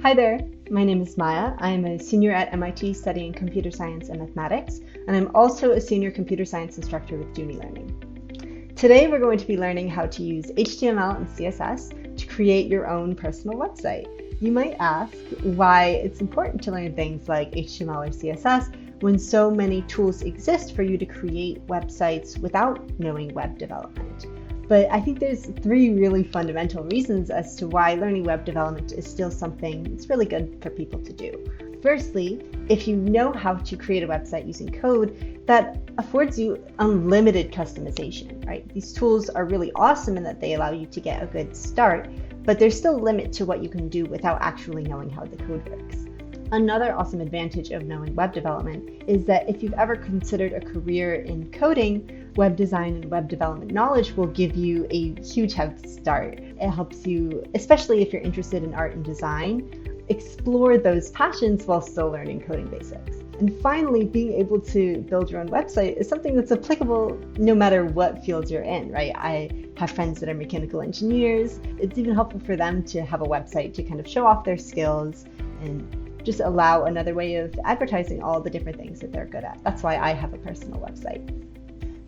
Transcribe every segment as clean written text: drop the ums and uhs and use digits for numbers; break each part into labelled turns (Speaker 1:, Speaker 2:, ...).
Speaker 1: Hi there, my name is Maya. I am a senior at MIT studying computer science and mathematics, and I'm also a senior computer science instructor with Juni Learning. Today we're going to be learning how to use HTML and CSS to create your own personal website. You might ask why it's important to learn things like HTML or CSS when so many tools exist for you to create websites without knowing web development. But I think there's three really fundamental reasons as to why learning web development is still something that's really good for people to do. Firstly, if you know how to create a website using code, that affords you unlimited customization, right? These tools are really awesome in that they allow you to get a good start, but there's still a limit to what you can do without actually knowing how the code works. Another awesome advantage of knowing web development is that if you've ever considered a career in coding, web design and web development knowledge will give you a huge head start. It helps you, especially if you're interested in art and design, explore those passions while still learning coding basics. And finally, being able to build your own website is something that's applicable no matter what fields you're in, right? I have friends that are mechanical engineers. It's even helpful for them to have a website to kind of show off their skills and just allow another way of advertising all the different things that they're good at. That's why I have a personal website.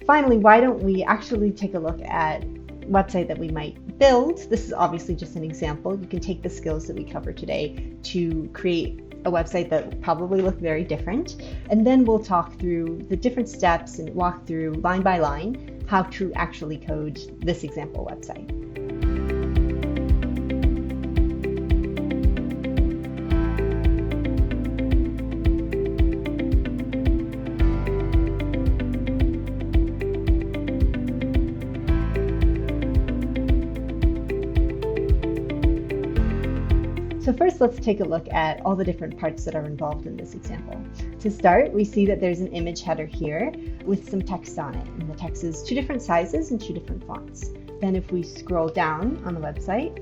Speaker 1: Finally, why don't we actually take a look at a website that we might build? This is obviously just an example. You can take the skills that we cover today to create a website that will probably look very different. And then we'll talk through the different steps and walk through line by line how to actually code this example website. So first, let's take a look at all the different parts that are involved in this example. To start, we see that there's an image header here with some text on it, and the text is two different sizes and two different fonts. Then if we scroll down on the website,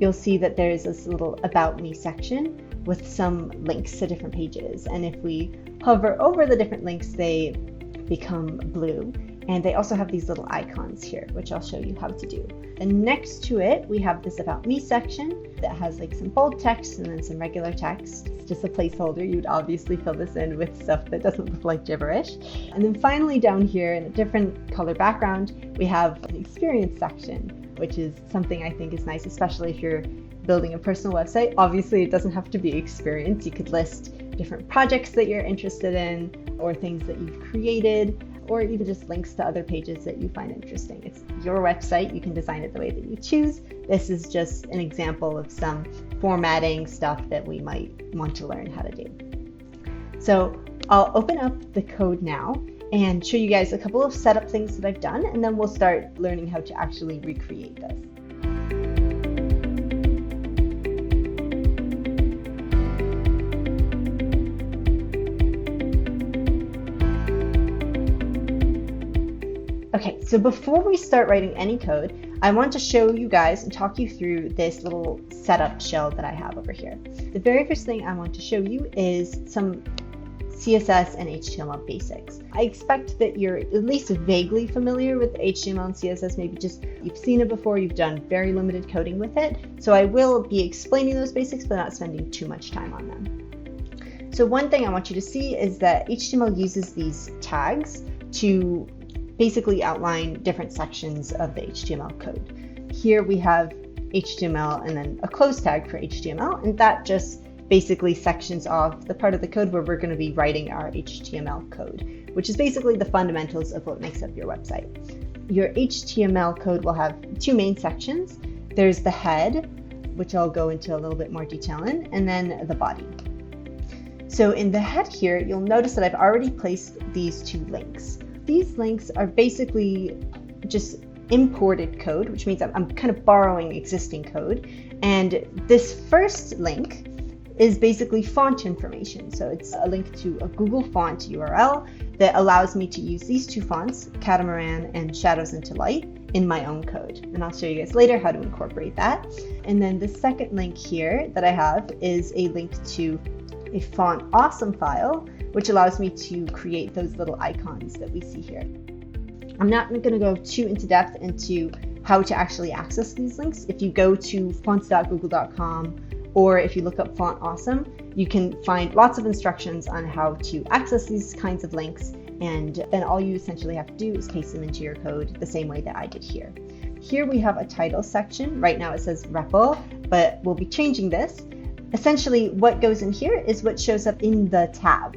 Speaker 1: you'll see that there's this little About Me section with some links to different pages. And if we hover over the different links, they become blue. And they also have these little icons here, which I'll show you how to do. And next to it, we have this About Me section that has like some bold text and then some regular text. It's just a placeholder. You'd obviously fill this in with stuff that doesn't look like gibberish. And then finally down here in a different color background, we have an experience section, which is something I think is nice, especially if you're building a personal website. Obviously, it doesn't have to be experience. You could list different projects that you're interested in or things that you've created, or even just links to other pages that you find interesting. It's your website. You can design it the way that you choose. This is just an example of some formatting stuff that we might want to learn how to do. So I'll open up the code now and show you guys a couple of setup things that I've done, and then we'll start learning how to actually recreate this. Okay, so before we start writing any code, I want to show you guys and talk you through this little setup shell that I have over here. The very first thing I want to show you is some CSS and HTML basics. I expect that you're at least vaguely familiar with HTML and CSS, maybe just you've seen it before, you've done very limited coding with it. So I will be explaining those basics, but not spending too much time on them. So one thing I want you to see is that HTML uses these tags to basically outline different sections of the HTML code. Here we have HTML and then a close tag for HTML, and that just basically sections off the part of the code where we're going to be writing our HTML code, which is basically the fundamentals of what makes up your website. Your HTML code will have two main sections. There's the head, which I'll go into a little bit more detail in, and then the body. So in the head here, you'll notice that I've already placed these two links. These links are basically just imported code, which means I'm kind of borrowing existing code. And this first link is basically font information. So it's a link to a Google font URL that allows me to use these two fonts, Catamaran and Shadows into Light, in my own code. And I'll show you guys later how to incorporate that. And then the second link here that I have is a link to a font awesome file, which allows me to create those little icons that we see here. I'm not going to go too into depth into how to actually access these links. If you go to fonts.google.com or if you look up Font Awesome, you can find lots of instructions on how to access these kinds of links, and then all you essentially have to do is paste them into your code the same way that I did here. Here we have a title section. Right now it says REPL, but we'll be changing this. Essentially, what goes in here is what shows up in the tab,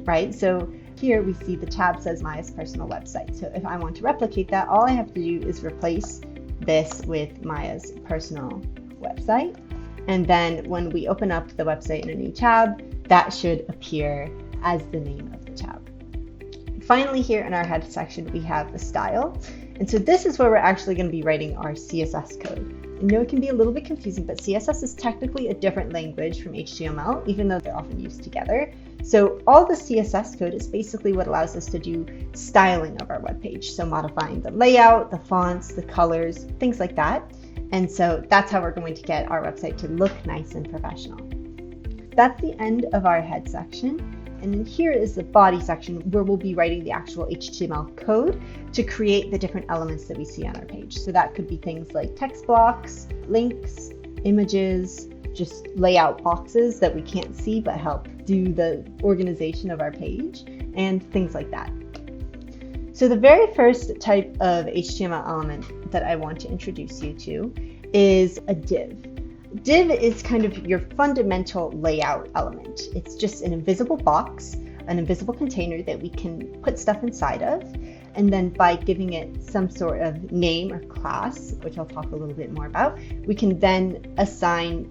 Speaker 1: right? So here we see the tab says Maya's personal website. So if I want to replicate that, all I have to do is replace this with Maya's personal website. And then when we open up the website in a new tab, that should appear as the name of the tab. Finally, here in our head section, we have the style. And so this is where we're actually going to be writing our CSS code. I know it can be a little bit confusing, but CSS is technically a different language from HTML, even though they're often used together. So all the CSS code is basically what allows us to do styling of our web page. So modifying the layout, the fonts, the colors, things like that. And so that's how we're going to get our website to look nice and professional. That's the end of our head section. And then here is the body section where we'll be writing the actual HTML code to create the different elements that we see on our page. So that could be things like text blocks, links, images, just layout boxes that we can't see but help do the organization of our page, and things like that. So the very first type of HTML element that I want to introduce you to is a div. Div is kind of your fundamental layout element. It's just an invisible box, an invisible container that we can put stuff inside of. And then by giving it some sort of name or class, which I'll talk a little bit more about, we can then assign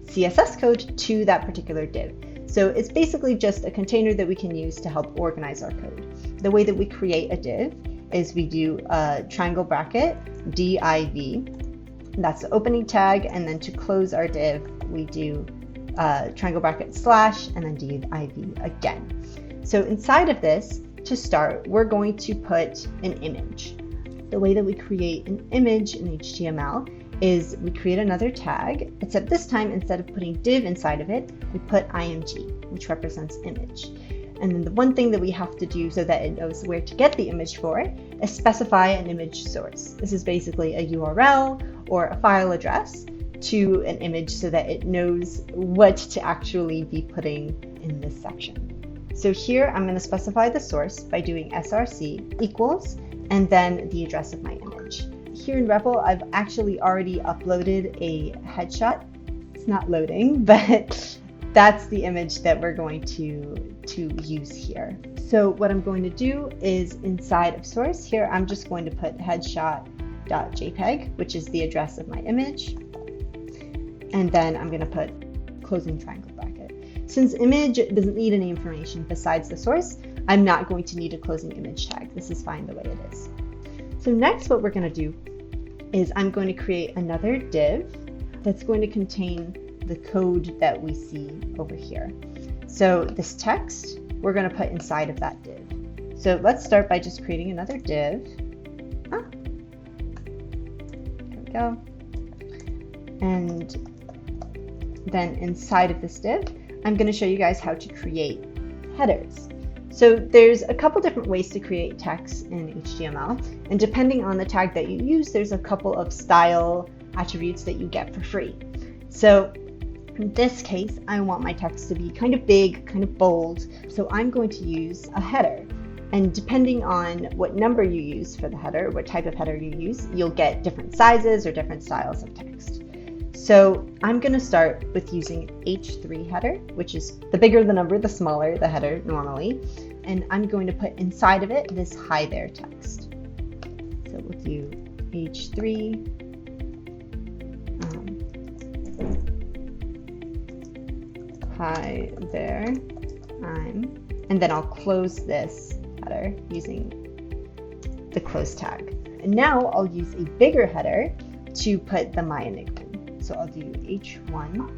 Speaker 1: CSS code to that particular div. So it's basically just a container that we can use to help organize our code. The way that we create a div is we do a triangle bracket, div. That's the opening tag, and then to close our div, we do triangle bracket slash and then div again. So inside of this, to start, we're going to put an image. The way that we create an image in HTML is we create another tag, except this time instead of putting div inside of it, we put img, which represents image. And then the one thing that we have to do so that it knows where to get the image for is specify an image source. This is basically a URL or a file address to an image so that it knows what to actually be putting in this section. So here I'm going to specify the source by doing src equals and then the address of my image. Here in REPL, I've actually already uploaded a headshot. It's not loading, but that's the image that we're going to use here. So what I'm going to do is inside of source here, I'm just going to put headshot.jpg, which is the address of my image. And then I'm going to put closing triangle bracket. Since image doesn't need any information besides the source, I'm not going to need a closing image tag. This is fine the way it is. So next what we're going to do is I'm going to create another div that's going to contain the code that we see over here. So this text, we're going to put inside of that div. So let's start by just creating another div. There we go. And then inside of this div, I'm going to show you guys how to create headers. So there's a couple different ways to create text in HTML, and depending on the tag that you use, there's a couple of style attributes that you get for free. So in this case, I want my text to be kind of big, kind of bold, so I'm going to use a header. And depending on what number you use for the header, what type of header you use, you'll get different sizes or different styles of text. So I'm going to start with using H3 header, which is the bigger the number, the smaller the header normally. And I'm going to put inside of it this hi there text. So we'll do H3. Hi there, and then I'll close this header using the close tag. And now I'll use a bigger header to put the my nickname. So I'll do H1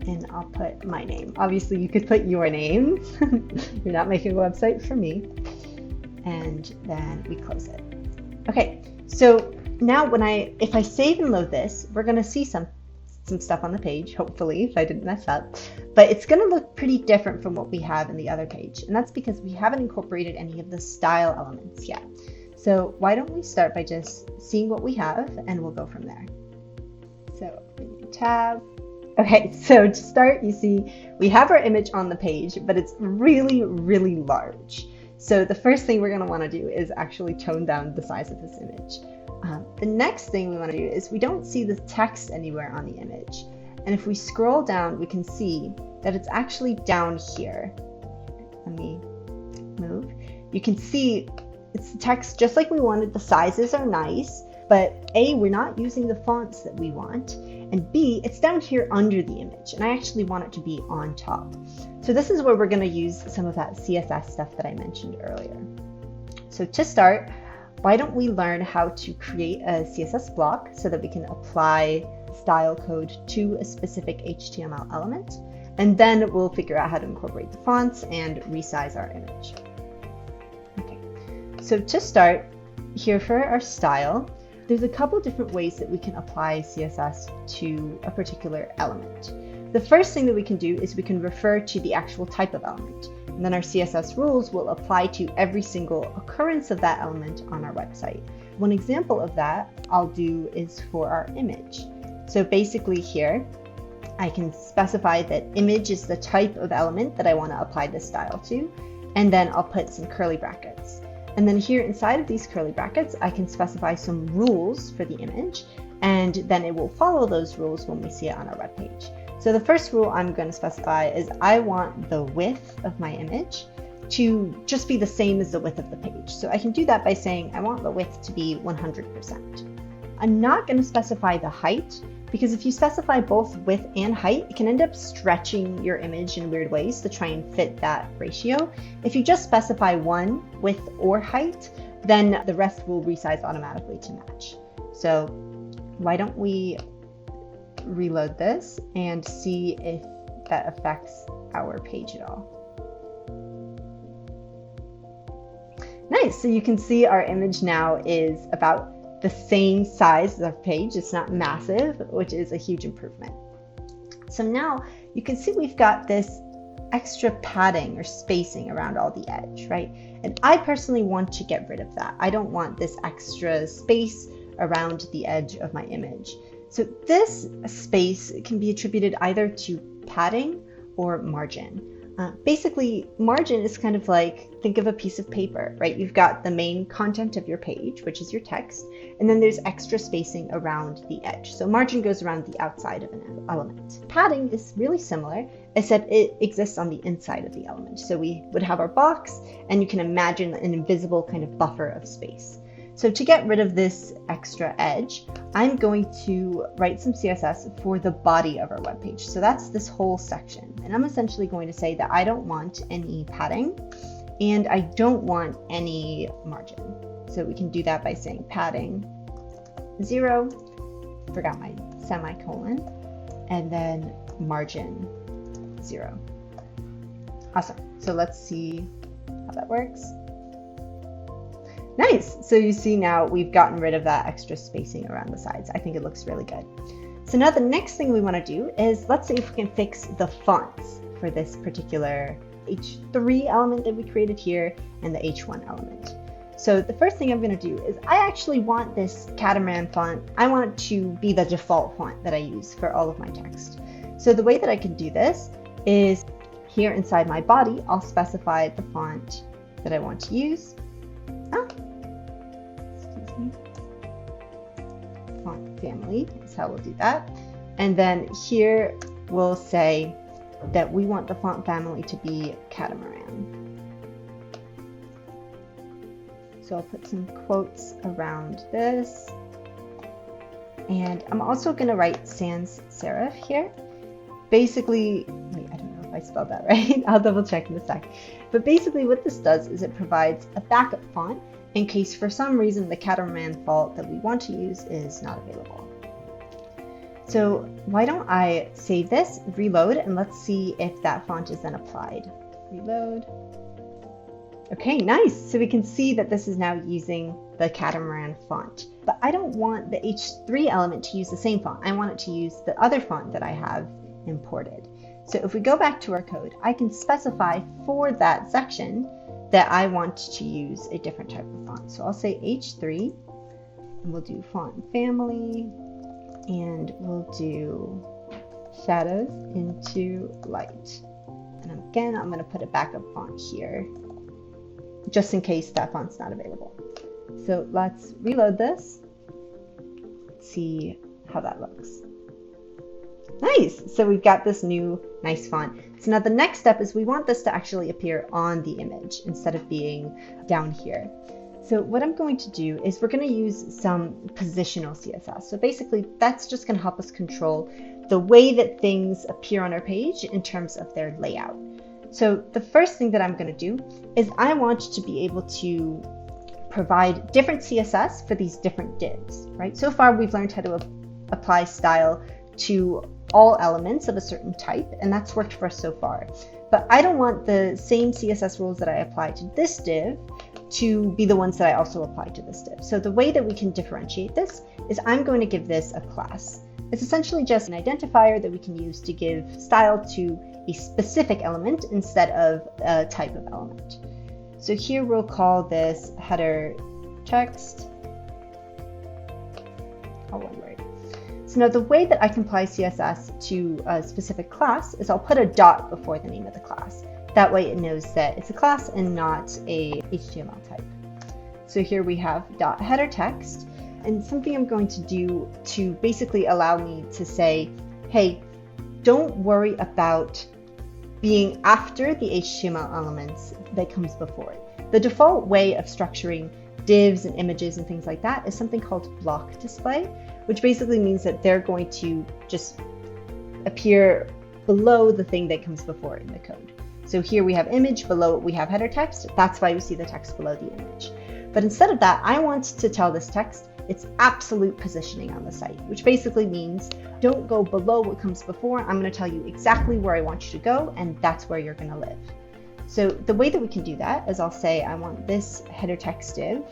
Speaker 1: and I'll put my name. Obviously you could put your name. You're not making a website for me. And then we close it. Okay, so now if I save and load this, we're gonna see some stuff on the page, hopefully, if I didn't mess up, but it's going to look pretty different from what we have in the other page, and that's because we haven't incorporated any of the style elements yet. So why don't we start by just seeing what we have, and we'll go from there. So tab. Okay, so to start, you see we have our image on the page, but it's really, really large. So the first thing we're going to want to do is actually tone down the size of this image. The next thing we want to do is we don't see the text anywhere on the image. And if we scroll down, we can see that it's actually down here. Let me move. You can see it's the text just like we wanted. The sizes are nice, but A, we're not using the fonts that we want, and B, it's down here under the image, and I actually want it to be on top. So this is where we're going to use some of that CSS stuff that I mentioned earlier. So to start, why don't we learn how to create a CSS block so that we can apply style code to a specific HTML element, and then we'll figure out how to incorporate the fonts and resize our image. Okay, so to start, here for our style, there's a couple different ways that we can apply CSS to a particular element. The first thing that we can do is we can refer to the actual type of element, and then our CSS rules will apply to every single occurrence of that element on our website. One example of that I'll do is for our image. So basically here, I can specify that image is the type of element that I want to apply this style to, and then I'll put some curly brackets. And then here inside of these curly brackets, I can specify some rules for the image, and then it will follow those rules when we see it on our web page. So the first rule I'm going to specify is I want the width of my image to just be the same as the width of the page. So I can do that by saying I want the width to be 100%. I'm not going to specify the height, because if you specify both width and height, it can end up stretching your image in weird ways to try and fit that ratio. If you just specify one, width or height, then the rest will resize automatically to match. So why don't we reload this and see if that affects our page at all. Nice, so you can see our image now is about the same size as our page. It's not massive, which is a huge improvement. So now you can see we've got this extra padding or spacing around all the edge, right? And I personally want to get rid of that. I don't want this extra space around the edge of my image. So this space can be attributed either to padding or margin. Basically, margin is kind of like, think of a piece of paper, right? You've got the main content of your page, which is your text, and then there's extra spacing around the edge. So margin goes around the outside of an element. Padding is really similar, except it exists on the inside of the element. So we would have our box, and you can imagine an invisible kind of buffer of space. So to get rid of this extra edge, I'm going to write some CSS for the body of our web page. So that's this whole section. And I'm essentially going to say that I don't want any padding and I don't want any margin. So we can do that by saying padding 0, forgot my semicolon, and then margin 0. Awesome. So let's see how that works. Nice, so you see now we've gotten rid of that extra spacing around the sides. I think it looks really good. So now the next thing we want to do is, let's see if we can fix the fonts for this particular H3 element that we created here and the H1 element. So the first thing I'm going to do is I actually want this catamaran font, I want it to be the default font that I use for all of my text. So the way that I can do this is here inside my body, I'll specify the font that I want to use. Font family is how we'll do that. And then here we'll say that we want the font family to be catamaran. So I'll put some quotes around this. And I'm also going to write sans serif here. Basically, wait, I don't know if I spelled that right. I'll double check in a sec. But basically what this does is it provides a backup font in case for some reason the catamaran font that we want to use is not available. So why don't I save this, reload, and let's see if that font is then applied. Reload. Okay, nice. So we can see that this is now using the catamaran font. But I don't want the H3 element to use the same font. I want it to use the other font that I have imported. So if we go back to our code, I can specify for that section that I want to use a different type of font. So I'll say H3, and we'll do font family, and we'll do shadows into light. And again, I'm going to put a backup font here, just in case that font's not available. So let's reload this, see how that looks. Nice! So we've got this new nice font. So now the next step is we want this to actually appear on the image instead of being down here. So what I'm going to do is we're going to use some positional CSS. So basically that's just going to help us control the way that things appear on our page in terms of their layout. So the first thing that I'm going to do is I want to be able to provide different CSS for these different divs, right? So far we've learned how to apply style to all elements of a certain type, and that's worked for us so far. But I don't want the same CSS rules that I apply to this div to be the ones that I also apply to this div. So the way that we can differentiate this is I'm going to give this a class. It's essentially just an identifier that we can use to give style to a specific element instead of a type of element. So here we'll call this header text, all one word. So now the way that I can apply CSS to a specific class is I'll put a dot before the name of the class. That way it knows that it's a class and not a HTML type. So here we have dot header text, and something I'm going to do to basically allow me to say, hey, don't worry about being after the HTML elements that comes before it. The default way of structuring divs and images and things like that is something called block display, which basically means that they're going to just appear below the thing that comes before it in the code. So here we have image, below it we have header text. That's why we see the text below the image. But instead of that, I want to tell this text its absolute positioning on the site, which basically means don't go below what comes before. I'm going to tell you exactly where I want you to go, and that's where you're going to live. So the way that we can do that is I'll say I want this header text div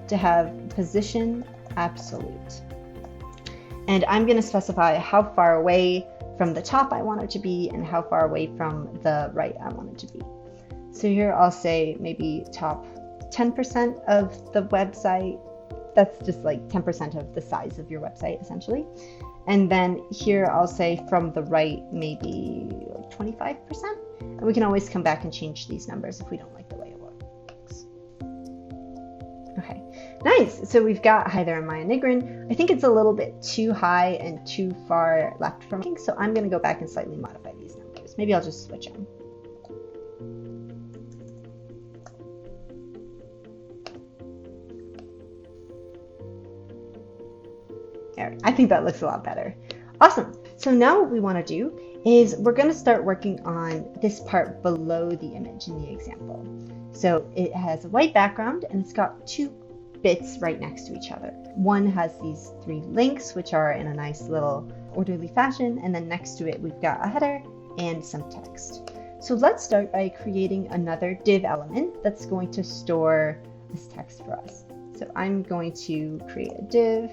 Speaker 1: to have position absolute. And I'm going to specify how far away from the top I want it to be and how far away from the right I want it to be. So here I'll say maybe top 10% of the website. That's just like 10% of the size of your website essentially. And then here I'll say from the right maybe 25%. And we can always come back and change these numbers if we don't like the way it looks. Okay, nice. So we've got hi there, Maya Nigrin. I think it's a little bit too high and too far left from me, so I'm going to go back and slightly modify these numbers. Maybe I'll just switch them. There, I think that looks a lot better. Awesome. So now what we want to do is we're going to start working on this part below the image in the example. So it has a white background and it's got two bits right next to each other. One has these three links, which are in a nice little orderly fashion, and then next to it we've got a header and some text. So let's start by creating another div element that's going to store this text for us. So I'm going to create a div,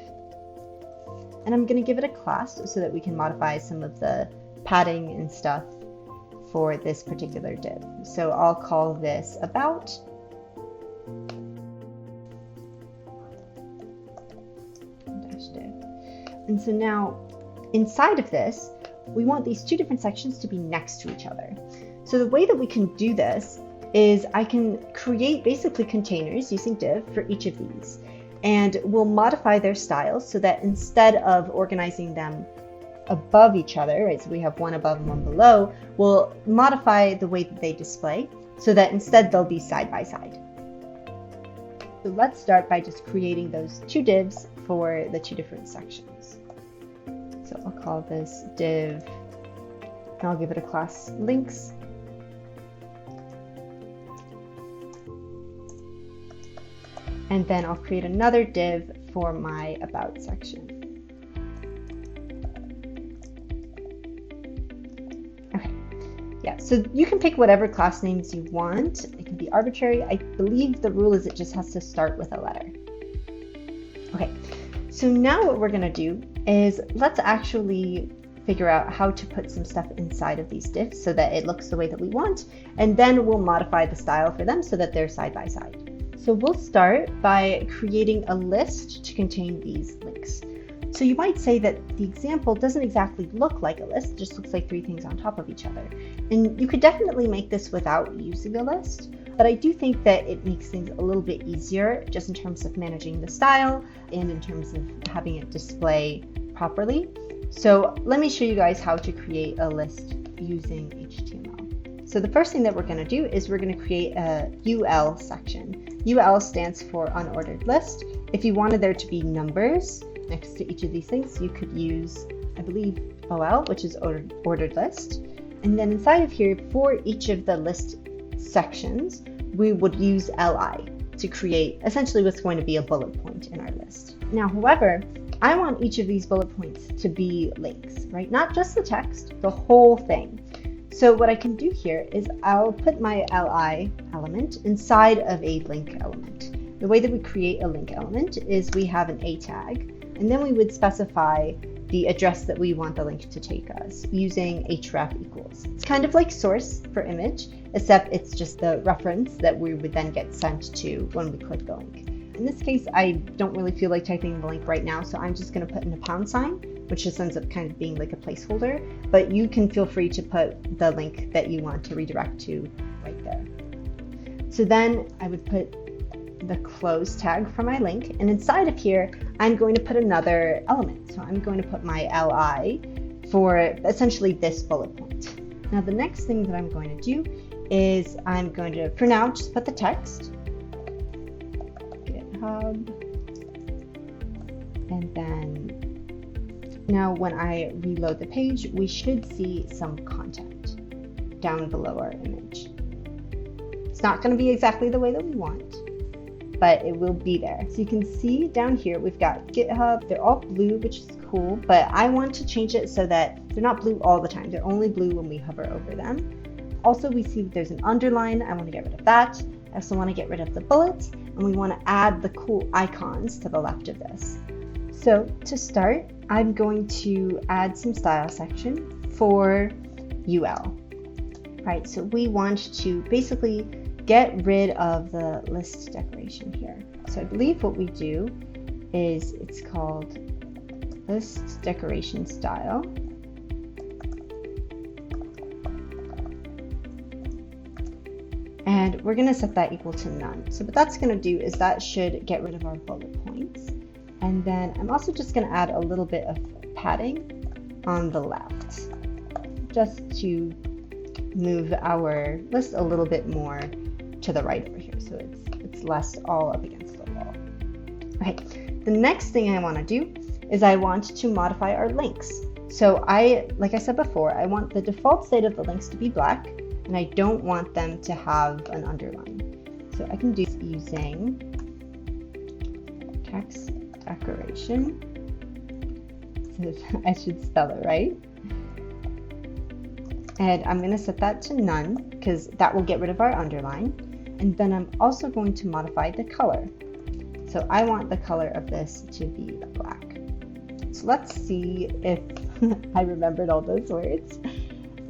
Speaker 1: and I'm going to give it a class so that we can modify some of the padding and stuff for this particular div. So I'll call this about. Div. And so now inside of this, we want these two different sections to be next to each other. So the way that we can do this is I can create basically containers using div for each of these. And we'll modify their styles so that instead of organizing them above each other, right, so we have one above and one below, we'll modify the way that they display so that instead they'll be side by side. So let's start by just creating those two divs for the two different sections. So I'll call this div, and I'll give it a class links. And then I'll create another div for my about section. Okay, yeah, so you can pick whatever class names you want. It can be arbitrary. I believe the rule is it just has to start with a letter. Okay, so now what we're gonna do is let's actually figure out how to put some stuff inside of these divs so that it looks the way that we want, and then we'll modify the style for them so that they're side by side. So we'll start by creating a list to contain these links. So you might say that the example doesn't exactly look like a list, it just looks like three things on top of each other. And you could definitely make this without using a list, but I do think that it makes things a little bit easier just in terms of managing the style and in terms of having it display properly. So let me show you guys how to create a list using HTML. So the first thing that we're going to do is we're going to create a UL section. UL stands for unordered list. If you wanted there to be numbers next to each of these things, you could use, I believe, OL, which is ordered list. And then inside of here, for each of the list sections, we would use LI to create essentially what's going to be a bullet point in our list. Now, however, I want each of these bullet points to be links, right? Not just the text, the whole thing. So what I can do here is I'll put my LI element inside of a link element. The way that we create a link element is we have an A tag, and then we would specify the address that we want the link to take us using href equals. It's kind of like source for image, except it's just the reference that we would then get sent to when we click the link. In this case, I don't really feel like typing the link right now, so I'm just going to put in a £, which just ends up kind of being like a placeholder, but you can feel free to put the link that you want to redirect to right there. So then I would put the close tag for my link, and inside of here, I'm going to put another element. So I'm going to put my LI for essentially this bullet point. Now the next thing that I'm going to do is I'm going to, for now, just put the text, GitHub, and then now when I reload the page, we should see some content down below our image. It's not going to be exactly the way that we want, but it will be there. So you can see down here, we've got GitHub. They're all blue, which is cool, but I want to change it so that they're not blue all the time. They're only blue when we hover over them. Also, we see that there's an underline. I want to get rid of that. I also want to get rid of the bullets, and we want to add the cool icons to the left of this. So to start, I'm going to add some style section for UL. Right, so we want to basically get rid of the list decoration here. So I believe what we do is it's called list decoration style. And we're going to set that equal to none. So what that's going to do is that should get rid of our bullet points. And then I'm also just going to add a little bit of padding on the left, just to move our list a little bit more to the right over here, so it's less all up against the wall. Okay, the next thing I want to do is I want to modify our links. So like I said before, I want the default state of the links to be black, and I don't want them to have an underline. So I can do using text decoration. So I should spell it right. And I'm going to set that to none because that will get rid of our underline. And then I'm also going to modify the color. So I want the color of this to be black. So let's see if I remembered all those words.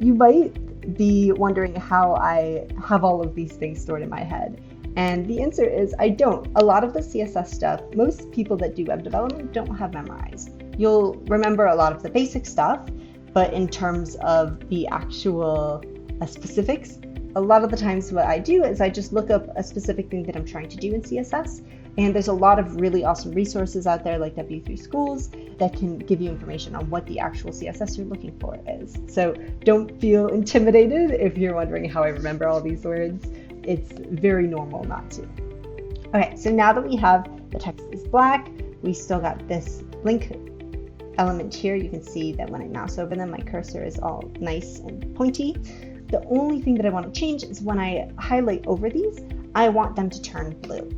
Speaker 1: You might be wondering how I have all of these things stored in my head. And the answer is I don't. A lot of the CSS stuff, most people that do web development don't have memorized. You'll remember a lot of the basic stuff, but in terms of the actual specifics, a lot of the times what I do is I just look up a specific thing that I'm trying to do in CSS. And there's a lot of really awesome resources out there like W3 Schools that can give you information on what the actual CSS you're looking for is. So don't feel intimidated if you're wondering how I remember all these words. It's very normal not to. Okay, so now that we have the text is black, we still got this link element here. You can see that when I mouse over them, my cursor is all nice and pointy. The only thing that I want to change is when I highlight over these, I want them to turn blue.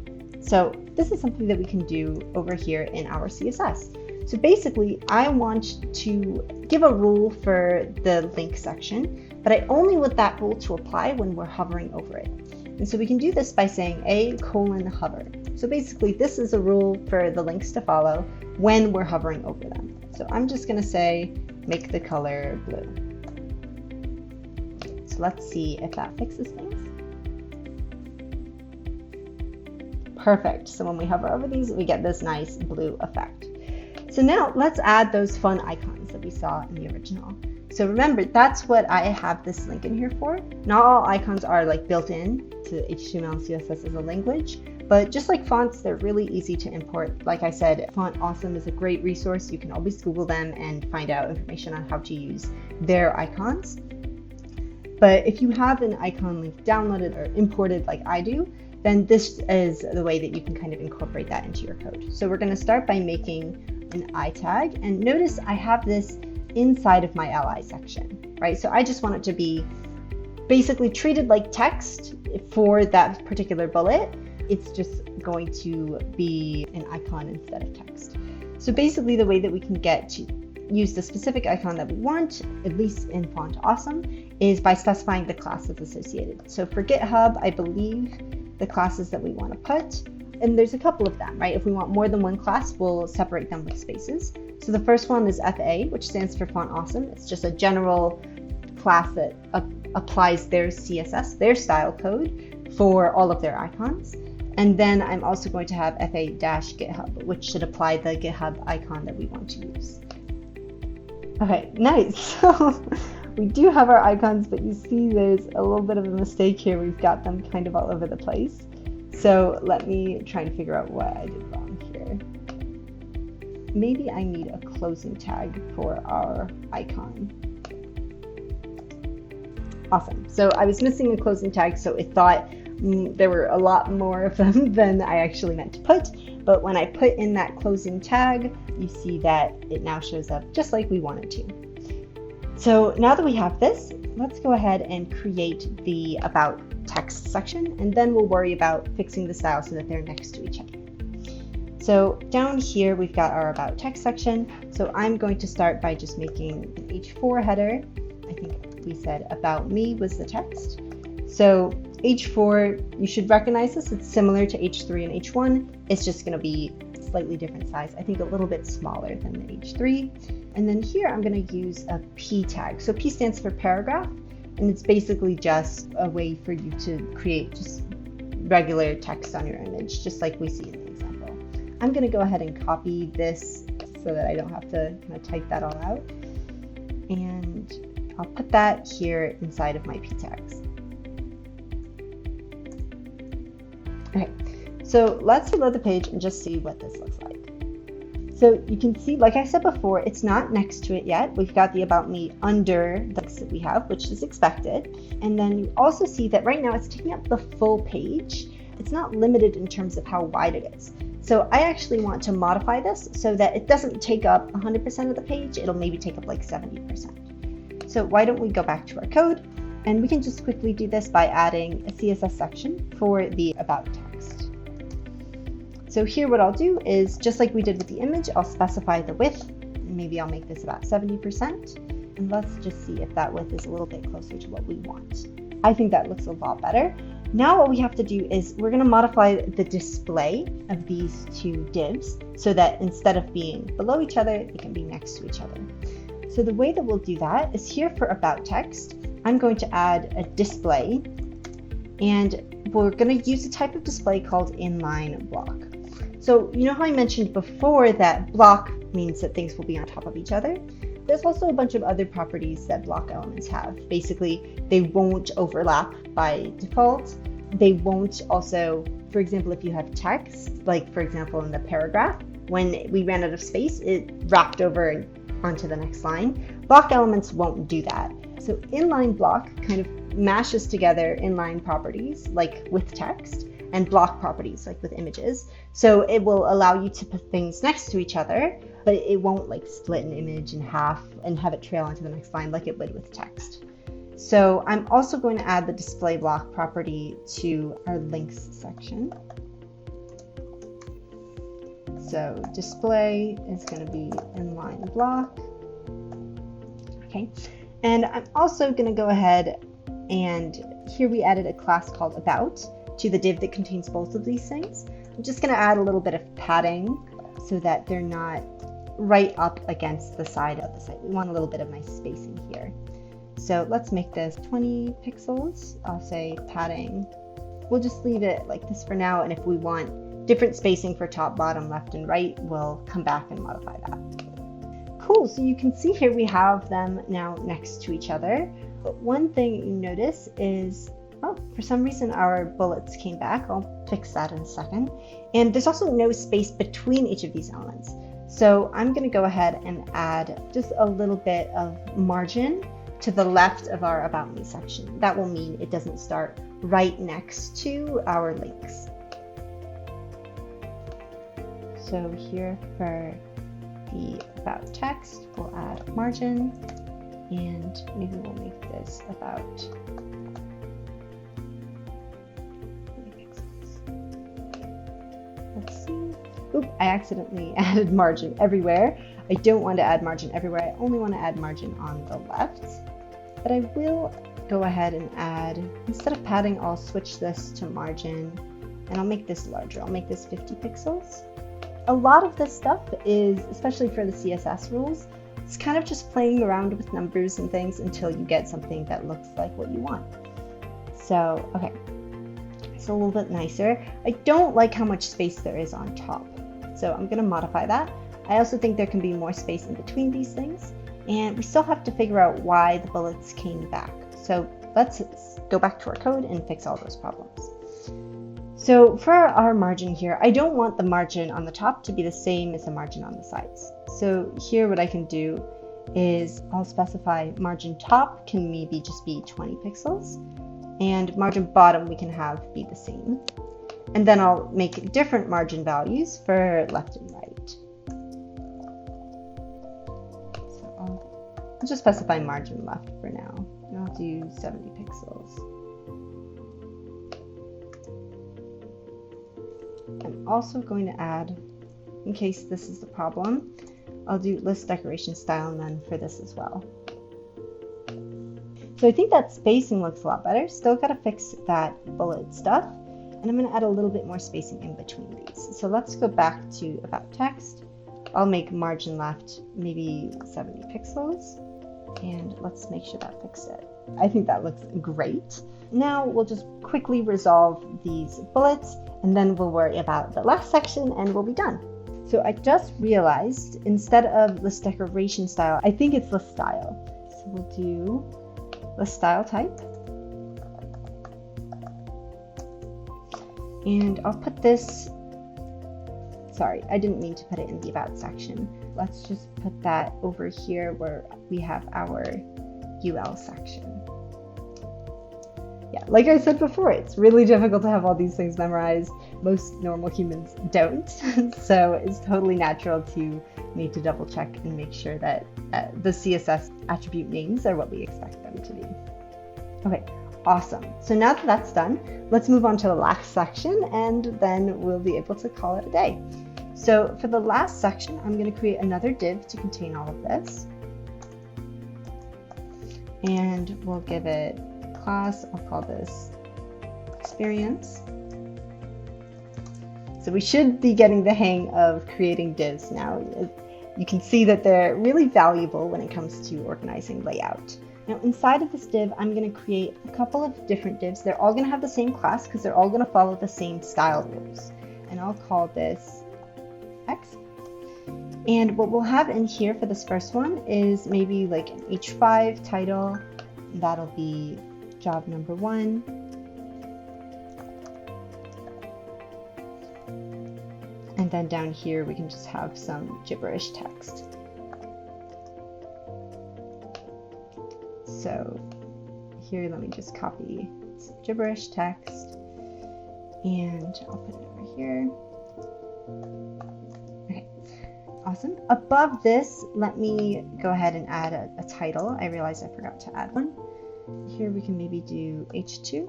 Speaker 1: So this is something that we can do over here in our CSS. So basically, I want to give a rule for the link section, but I only want that rule to apply when we're hovering over it. And so we can do this by saying a:hover. So basically, this is a rule for the links to follow when we're hovering over them. So I'm just going to say, make the color blue. So let's see if that fixes things. Perfect. So when we hover over these, we get this nice blue effect. So now let's add those fun icons that we saw in the original. So remember, that's what I have this link in here for. Not all icons are like built in to HTML and CSS as a language, but just like fonts, they're really easy to import. Like I said, Font Awesome is a great resource. You can always Google them and find out information on how to use their icons. But if you have an icon link downloaded or imported like I do, then this is the way that you can kind of incorporate that into your code. So we're going to start by making an I tag, and notice I have this inside of my li section, right? So I just want it to be basically treated like text for that particular bullet. It's just going to be an icon instead of text. So basically the way that we can get to use the specific icon that we want, at least in Font Awesome, is by specifying the classes associated. So for GitHub, I believe the classes that we want to put, and there's a couple of them, right? If we want more than one class, we'll separate them with spaces. So the first one is FA, which stands for Font Awesome. It's just a general class that applies their CSS, their style code for all of their icons. And then I'm also going to have FA-GitHub, which should apply the GitHub icon that we want to use. Okay, nice. So we do have our icons, but you see there's a little bit of a mistake here. We've got them kind of all over the place. So let me try and figure out what I did wrong here. Maybe I need a closing tag for our icon. Awesome. So I was missing a closing tag, so it thought there were a lot more of them than I actually meant to put. But when I put in that closing tag, you see that it now shows up just like we wanted to. So now that we have this, let's go ahead and create the About text section, and then we'll worry about fixing the style so that they're next to each other. So down here, we've got our About text section. So I'm going to start by just making an H4 header. I think we said About Me was the text. So H4, you should recognize this. It's similar to H3 and H1. It's just going to be slightly different size. I think a little bit smaller than the H3. And then here I'm going to use a P tag. So P stands for paragraph, and it's basically just a way for you to create just regular text on your image, just like we see in the example. I'm going to go ahead and copy this so that I don't have to kind of type that all out. And I'll put that here inside of my P tags. Okay, so let's reload the page and just see what this looks like. So you can see, like I said before, it's not next to it yet. We've got the About Me under the text that we have, which is expected. And then you also see that right now it's taking up the full page. It's not limited in terms of how wide it is. So I actually want to modify this so that it doesn't take up 100% of the page. It'll maybe take up like 70%. So why don't we go back to our code, and we can just quickly do this by adding a CSS section for the About text. So here what I'll do is, just like we did with the image, I'll specify the width. Maybe I'll make this about 70%. And let's just see if that width is a little bit closer to what we want. I think that looks a lot better. Now what we have to do is we're going to modify the display of these two divs so that instead of being below each other, they can be next to each other. So the way that we'll do that is here for About text, I'm going to add a display, and we're going to use a type of display called inline block. So you know how I mentioned before that block means that things will be on top of each other? There's also a bunch of other properties that block elements have. Basically, they won't overlap by default. They won't also, for example, if you have text, like for example in the paragraph, when we ran out of space, it wrapped over onto the next line. Block elements won't do that. So inline block kind of mashes together inline properties like with text and block properties like with images. So it will allow you to put things next to each other, but it won't like split an image in half and have it trail onto the next line like it would with text. So I'm also going to add the display block property to our links section. So display is going to be inline block. Okay. And I'm also going to go ahead and here we added a class called About to the div that contains both of these things. I'm just going to add a little bit of padding so that they're not right up against the side of the site. We want a little bit of nice spacing here. So let's make this 20 pixels. I'll say padding. We'll just leave it like this for now, and if we want different spacing for top, bottom, left, and right, we'll come back and modify that. Cool, so you can see here we have them now next to each other. But one thing you notice is, oh, for some reason our bullets came back. I'll fix that in a second. And there's also no space between each of these elements. So I'm going to go ahead and add just a little bit of margin to the left of our About Me section. That will mean it doesn't start right next to our links. So here for the About text, we'll add margin, and maybe we'll make this about 20 pixels. Let's see. Oop, I accidentally added margin everywhere. I don't want to add margin everywhere. I only want to add margin on the left. But I will go ahead and add, instead of padding, I'll switch this to margin, and I'll make this larger. I'll make this 50 pixels. A lot of this stuff is, especially for the CSS rules, it's kind of just playing around with numbers and things until you get something that looks like what you want. So, okay, it's a little bit nicer. I don't like how much space there is on top, so I'm going to modify that. I also think there can be more space in between these things, and we still have to figure out why the bullets came back. So let's go back to our code and fix all those problems. So for our margin here, I don't want the margin on the top to be the same as the margin on the sides. So here what I can do is I'll specify margin top can maybe just be 20 pixels, and margin bottom we can have be the same. And then I'll make different margin values for left and right. So I'll just specify margin left for now, and I'll do 70 pixels. I'm also going to add, in case this is the problem, I'll do list decoration style none for this as well. So I think that spacing looks a lot better. Still got to fix that bullet stuff, and I'm going to add a little bit more spacing in between these. So let's go back to About Text. I'll make margin left maybe 70 pixels, and let's make sure that fixed it. I think that looks great. Now we'll just quickly resolve these bullets, and then we'll worry about the last section and we'll be done. So I just realized instead of list decoration style, I think it's list style. So we'll do list style type. And I'll put this, sorry, I didn't mean to put it in the About section. Let's just put that over here where we have our UL section. Yeah, like I said before, it's really difficult to have all these things memorized. Most normal humans don't, so it's totally natural to need to double check and make sure that the CSS attribute names are what we expect them to be. Okay, awesome. So now that that's done, let's move on to the last section, and then we'll be able to call it a day. So for the last section, I'm going to create another div to contain all of this, and we'll give it class. I'll call this experience. So we should be getting the hang of creating divs now. You can see that they're really valuable when it comes to organizing layout. Now inside of this div, I'm going to create a couple of different divs. They're all going to have the same class because they're all going to follow the same style rules. And I'll call this X. And what we'll have in here for this first one is maybe like an H5 title. That'll be job number 1. And then down here we can just have some gibberish text. So here, let me just copy some gibberish text, and I'll put it over here. Okay, awesome. Above this, let me go ahead and add a title. I realized I forgot to add one. Here we can maybe do H2,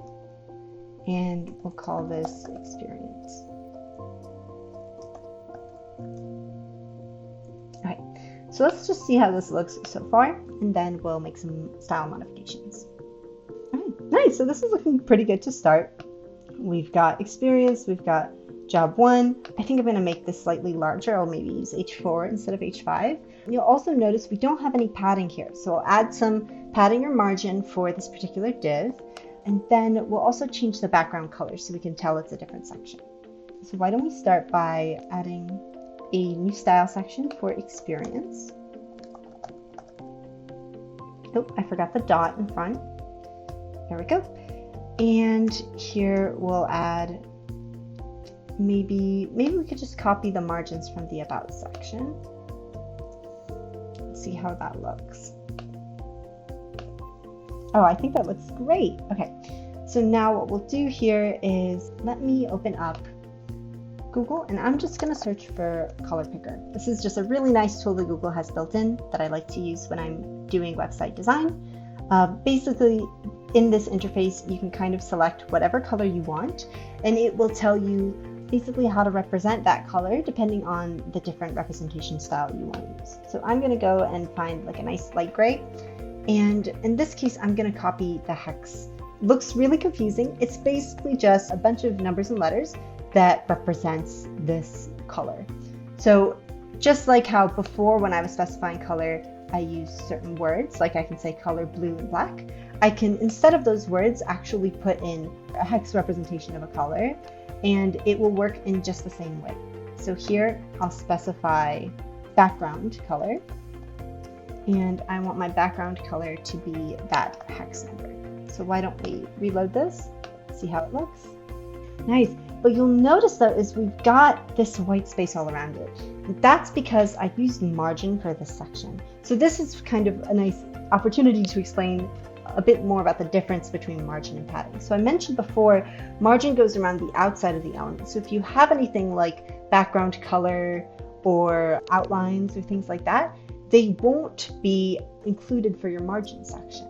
Speaker 1: and we'll call this experience. Okay, so let's just see how this looks so far, and then we'll make some style modifications. Okay, nice, so this is looking pretty good to start. We've got experience, we've got job 1. I think I'm going to make this slightly larger. I'll maybe use H4 instead of H5. You'll also notice we don't have any padding here, so I'll add some padding or margin for this particular div, and then we'll also change the background color so we can tell it's a different section. So why don't we start by adding a new style section for experience. Oh, I forgot the dot in front. There we go. And here we'll add, maybe we could just copy the margins from the about section. See how that looks. Oh, I think that looks great. Okay, so now what we'll do here is let me open up Google, and I'm just going to search for color picker. This is just a really nice tool that Google has built in that I like to use when I'm doing website design. Basically, in this interface, you can kind of select whatever color you want, and it will tell you basically how to represent that color depending on the different representation style you want to use. So I'm going to go and find like a nice light gray, and in this case, I'm going to copy the hex. Looks really confusing. It's basically just a bunch of numbers and letters that represents this color. So just like how before when I was specifying color, I use certain words, like I can say color blue and black, I can, instead of those words, actually put in a hex representation of a color, and it will work in just the same way. So here I'll specify background color, and I want my background color to be that hex number. So why don't we reload this, see how it looks. Nice. What you'll notice though is we've got this white space all around it. And that's because I used margin for this section. So this is kind of a nice opportunity to explain a bit more about the difference between margin and padding. So I mentioned before, margin goes around the outside of the element. So if you have anything like background color or outlines or things like that, they won't be included for your margin section.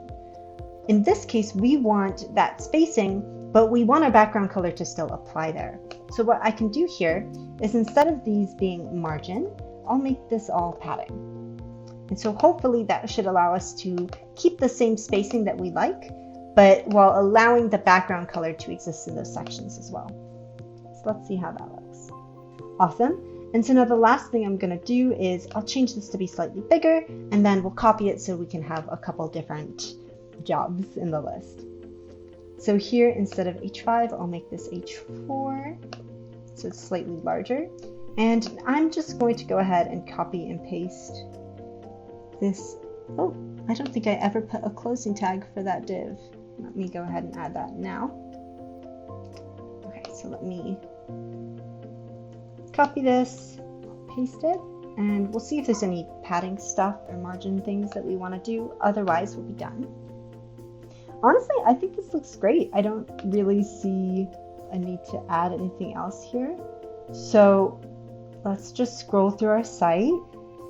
Speaker 1: In this case, we want that spacing, but we want our background color to still apply there. So what I can do here is instead of these being margin, I'll make this all padding. And so hopefully that should allow us to keep the same spacing that we like, but while allowing the background color to exist in those sections as well. So let's see how that looks. Awesome. And so now the last thing I'm going to do is I'll change this to be slightly bigger, and then we'll copy it so we can have a couple different jobs in the list. So here, instead of H5, I'll make this H4, so it's slightly larger. And I'm just going to go ahead and copy and paste this. Oh, I don't think I ever put a closing tag for that div. Let me go ahead and add that now. Okay, so let me copy this, paste it, and we'll see if there's any padding stuff or margin things that we want to do. Otherwise, we'll be done. Honestly, I think this looks great. I don't really see a need to add anything else here. So let's just scroll through our site.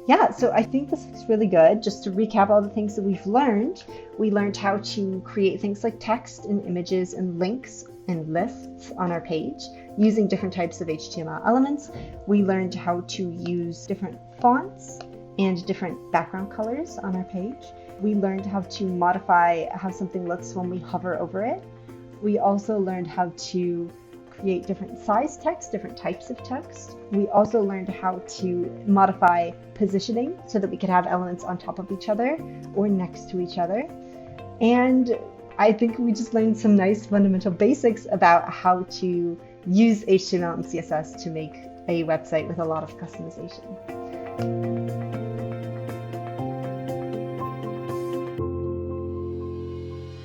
Speaker 1: Yeah, so I think this looks really good. Just to recap all the things that we've learned, we learned how to create things like text and images and links and lists on our page using different types of HTML elements. We learned how to use different fonts and different background colors on our page. We learned how to modify how something looks when we hover over it. We also learned how to create different size text, different types of text. We also learned how to modify positioning so that we could have elements on top of each other or next to each other. And I think we just learned some nice fundamental basics about how to use HTML and CSS to make a website with a lot of customization.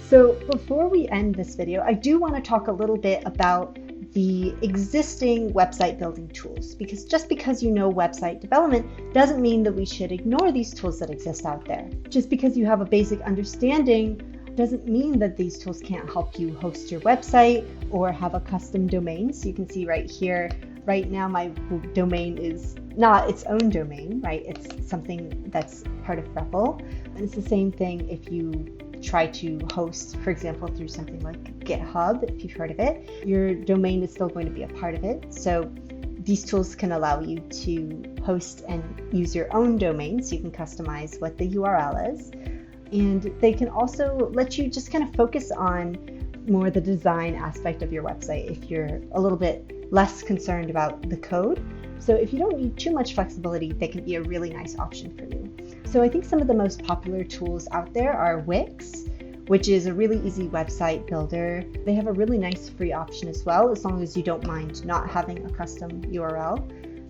Speaker 1: So before we end this video, I do want to talk a little bit about the existing website building tools, because just because you know website development doesn't mean that we should ignore these tools that exist out there. Just because you have a basic understanding doesn't mean that these tools can't help you host your website or have a custom domain. So you can see right here, right now my domain is not its own domain, right? It's something that's part of REPL. And it's the same thing if you try to host, for example, through something like GitHub, if you've heard of it, your domain is still going to be a part of it. So these tools can allow you to host and use your own domain, so you can customize what the URL is. And they can also let you just kind of focus on more the design aspect of your website if you're a little bit less concerned about the code. So if you don't need too much flexibility, they can be a really nice option for you. So I think some of the most popular tools out there are Wix. which is a really easy website builder. They have a really nice free option as well, as long as you don't mind not having a custom URL.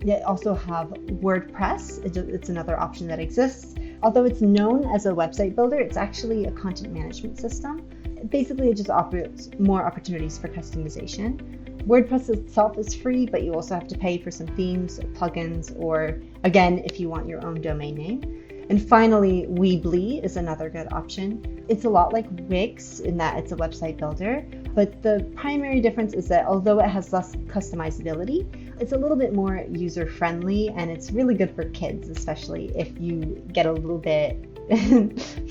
Speaker 1: They also have WordPress. It's another option that exists. Although it's known as a website builder, it's actually a content management system. Basically, it just offers more opportunities for customization. WordPress itself is free, but you also have to pay for some themes or plugins, or again, if you want your own domain name. And finally, Weebly is another good option. It's a lot like Wix in that it's a website builder, but the primary difference is that although it has less customizability, it's a little bit more user-friendly, and it's really good for kids, especially if you get a little bit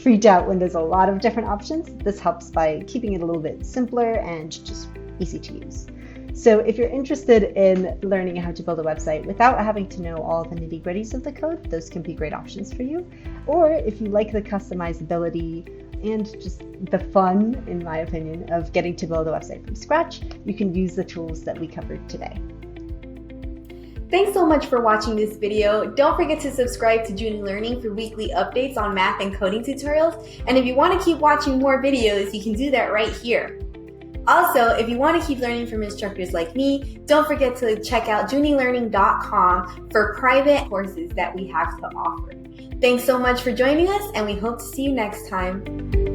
Speaker 1: freaked out when there's a lot of different options. This helps by keeping it a little bit simpler and just easy to use. So if you're interested in learning how to build a website without having to know all the nitty-gritties of the code, those can be great options for you. Or if you like the customizability and just the fun, in my opinion, of getting to build a website from scratch, you can use the tools that we covered today.
Speaker 2: Thanks so much for watching this video. Don't forget to subscribe to Juni Learning for weekly updates on math and coding tutorials. And if you want to keep watching more videos, you can do that right here. Also, if you want to keep learning from instructors like me, don't forget to check out junilearning.com for private courses that we have to offer. Thanks so much for joining us, and we hope to see you next time.